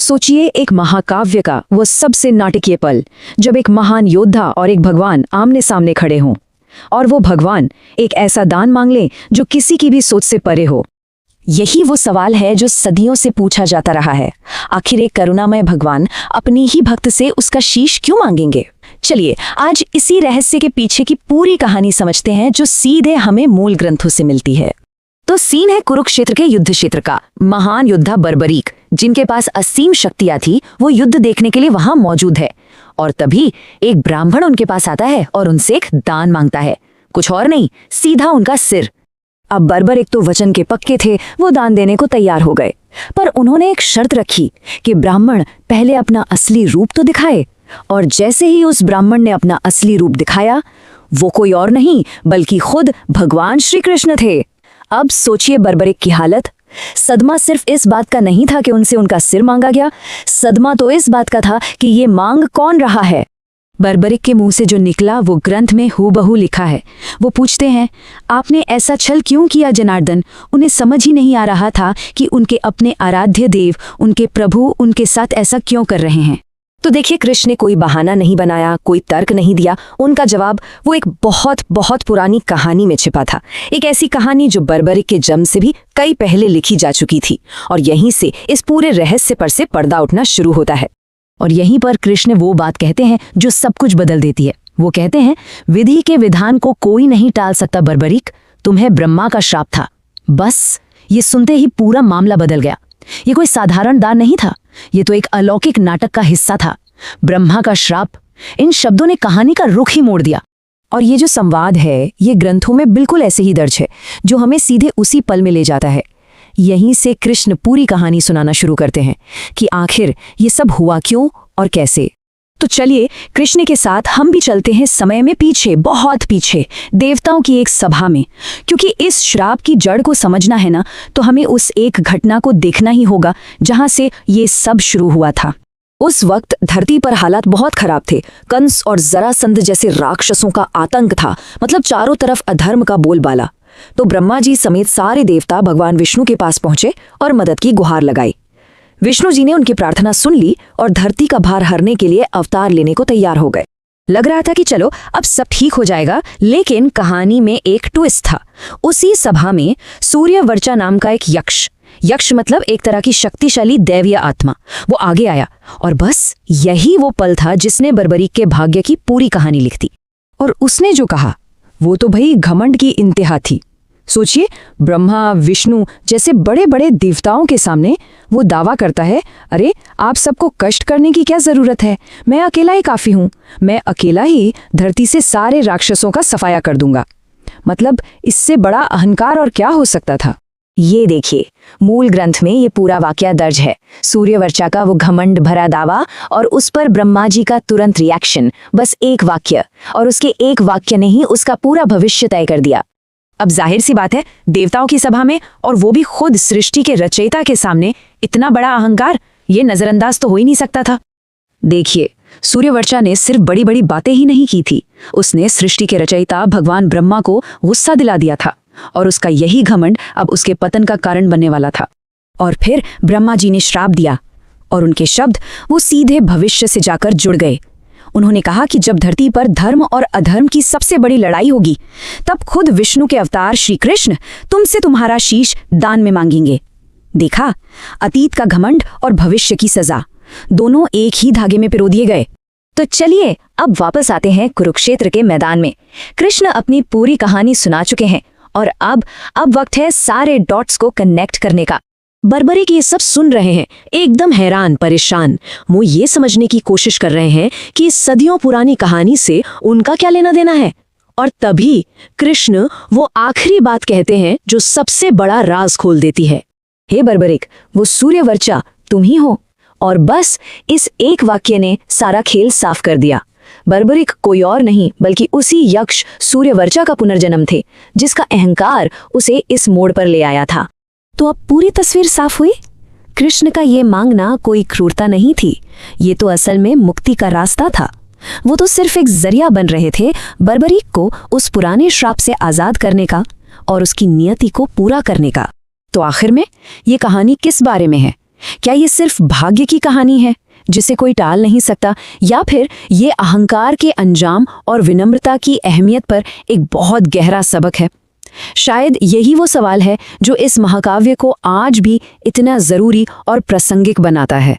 सोचिए एक महाकाव्य का वो सबसे नाटकीय पल, जब एक महान योद्धा और एक भगवान आमने सामने खड़े हों, और वो भगवान एक ऐसा दान मांग ले जो किसी की भी सोच से परे हो। यही वो सवाल है जो सदियों से पूछा जाता रहा है। आखिर एक करुणामय भगवान अपनी ही भक्त से उसका शीश क्यों मांगेंगे? चलिए आज इसी रहस्य के पीछे की पूरी कहानी समझते हैं, जो सीधे हमें मूल ग्रंथों से मिलती है। तो सीन है कुरुक्षेत्र के युद्ध क्षेत्र का। महान योद्धा बर्बरीक, जिनके पास असीम शक्तियां थी, वो युद्ध देखने के लिए वहां मौजूद है। और तभी एक ब्राह्मण उनके पास आता है और उनसे एक दान मांगता है। कुछ और नहीं, सीधा उनका सिर। अब बर्बरीक तो वचन के पक्के थे, वो दान देने को तैयार हो गए, पर उन्होंने एक शर्त रखी कि ब्राह्मण पहले अपना असली रूप तो दिखाए। और जैसे ही उस ब्राह्मण ने अपना असली रूप दिखाया, वो कोई और नहीं बल्कि खुद भगवान श्री कृष्ण थे। अब सोचिए बर्बरीक की हालत। सदमा सिर्फ इस बात का नहीं था कि उनसे उनका सिर मांगा गया, सदमा तो इस बात का था कि ये मांग कौन रहा है। बर्बरीक के मुंह से जो निकला वो ग्रंथ में हूबहू लिखा है। वो पूछते हैं, आपने ऐसा छल क्यों किया जनार्दन? उन्हें समझ ही नहीं आ रहा था कि उनके अपने आराध्य देव, उनके प्रभु उनके साथ ऐसा क्यों कर रहे हैं। तो देखिए, कृष्ण ने कोई बहाना नहीं बनाया, कोई तर्क नहीं दिया। उनका जवाब वो एक बहुत बहुत पुरानी कहानी में छिपा था। एक ऐसी कहानी जो बर्बरीक के जन्म से भी कई पहले लिखी जा चुकी थी। और यहीं से इस पूरे रहस्य पर से पर्दा उठना शुरू होता है। और यहीं पर कृष्ण वो बात कहते हैं जो सब कुछ बदल देती है। वो कहते हैं, विधि के विधान को कोई नहीं टाल सकता बर्बरीक, तुम्हें ब्रह्मा का श्राप था। बस ये सुनते ही पूरा मामला बदल गया। ये कोई साधारण दान नहीं था, ये तो एक अलौकिक नाटक का हिस्सा था। ब्रह्मा का श्राप, इन शब्दों ने कहानी का रुख ही मोड़ दिया। और ये जो संवाद है, ये ग्रंथों में बिल्कुल ऐसे ही दर्ज है, जो हमें सीधे उसी पल में ले जाता है। यहीं से कृष्ण पूरी कहानी सुनाना शुरू करते हैं कि आखिर ये सब हुआ क्यों और कैसे। तो चलिए कृष्ण के साथ हम भी चलते हैं समय में पीछे, बहुत पीछे, देवताओं की एक सभा में। क्योंकि इस श्राप की जड़ को समझना है ना, तो हमें उस एक घटना को देखना ही होगा जहां से ये सब शुरू हुआ था। उस वक्त धरती पर हालात बहुत खराब थे। कंस और जरासंध जैसे राक्षसों का आतंक था, मतलब चारों तरफ अधर्म का बोलबाला। तो ब्रह्मा जी समेत सारे देवता भगवान विष्णु के पास पहुंचे और मदद की गुहार लगाई। विष्णु जी ने उनकी प्रार्थना सुन ली और धरती का भार हरने के लिए अवतार लेने को तैयार हो गए। लग रहा था कि चलो अब सब ठीक हो जाएगा, लेकिन कहानी में एक ट्विस्ट था। उसी सभा में सूर्यवर्चा नाम का एक यक्ष मतलब एक तरह की शक्तिशाली दैवीय आत्मा, वो आगे आया। और बस यही वो पल था जिसने बर्बरीक के भाग्य की पूरी कहानी लिख दी। और उसने जो कहा वो तो भाई घमंड की इंतहा थी। सोचिए, ब्रह्मा विष्णु जैसे बड़े बड़े देवताओं के सामने वो दावा करता है, अरे आप सबको कष्ट करने की क्या जरूरत है, मैं अकेला ही काफी हूं, मैं अकेला ही धरती से सारे राक्षसों का सफाया कर दूंगा। मतलब इससे बड़ा अहंकार और क्या हो सकता था। ये देखिए, मूल ग्रंथ में ये पूरा वाकया दर्ज है। सूर्यवर्चा का वो घमंड भरा दावा और उस पर ब्रह्मा जी का तुरंत रिएक्शन, बस एक वाक्य, और उसके एक वाक्य ने ही उसका पूरा भविष्य तय कर दिया। अब जाहिर सी बात है, देवताओं की सभा में और वो भी खुद सृष्टि के रचयिता के सामने इतना बड़ा अहंकार, ये नजरअंदाज तो हो ही नहीं सकता था। देखिए, सूर्यवर्चा ने सिर्फ बड़ी बड़ी बातें ही नहीं की थी, उसने सृष्टि के रचयिता भगवान ब्रह्मा को गुस्सा दिला दिया था। और उसका यही घमंड अब उसके पतन का कारण बनने वाला था। और फिर ब्रह्मा जी ने श्राप दिया, और उनके शब्द वो सीधे भविष्य से जाकर जुड़ गए। उन्होंने कहा कि जब धरती पर धर्म और अधर्म की सबसे बड़ी लड़ाई होगी, तब खुद विष्णु के अवतार श्री कृष्ण तुमसे तुम्हारा शीश दान में मांगेंगे। देखा, अतीत का घमंड और भविष्य की सजा दोनों एक ही धागे में पिरो दिए गए। तो चलिए अब वापस आते हैं कुरुक्षेत्र के मैदान में। कृष्ण अपनी पूरी कहानी सुना चुके हैं और अब वक्त है सारे डॉट्स को कनेक्ट करने का। बर्बरीक ये सब सुन रहे हैं, एकदम हैरान परेशान। वो ये समझने की कोशिश कर रहे हैं कि सदियों पुरानी कहानी से उनका क्या लेना देना है। और तभी कृष्ण वो आखिरी बात कहते हैं जो सबसे बड़ा राज खोल देती है। हे बर्बरीक, वो सूर्यवर्चा तुम ही हो। और बस इस एक वाक्य ने सारा खेल साफ कर दिया। बर्बरीक कोई और नहीं बल्कि उसी यक्ष सूर्यवर्चा का पुनर्जन्म थे, जिसका अहंकार उसे इस मोड़ पर ले आया था। तो अब पूरी तस्वीर साफ हुई। कृष्ण का ये मांगना कोई क्रूरता नहीं थी, ये तो असल में मुक्ति का रास्ता था। वो तो सिर्फ एक जरिया बन रहे थे बर्बरीक को उस पुराने श्राप से आजाद करने का और उसकी नियति को पूरा करने का। तो आखिर में ये कहानी किस बारे में है? क्या ये सिर्फ भाग्य की कहानी है जिसे कोई टाल नहीं सकता, या फिर ये अहंकार के अंजाम और विनम्रता की अहमियत पर एक बहुत गहरा सबक है? शायद यही वो सवाल है जो इस महाकाव्य को आज भी इतना जरूरी और प्रासंगिक बनाता है।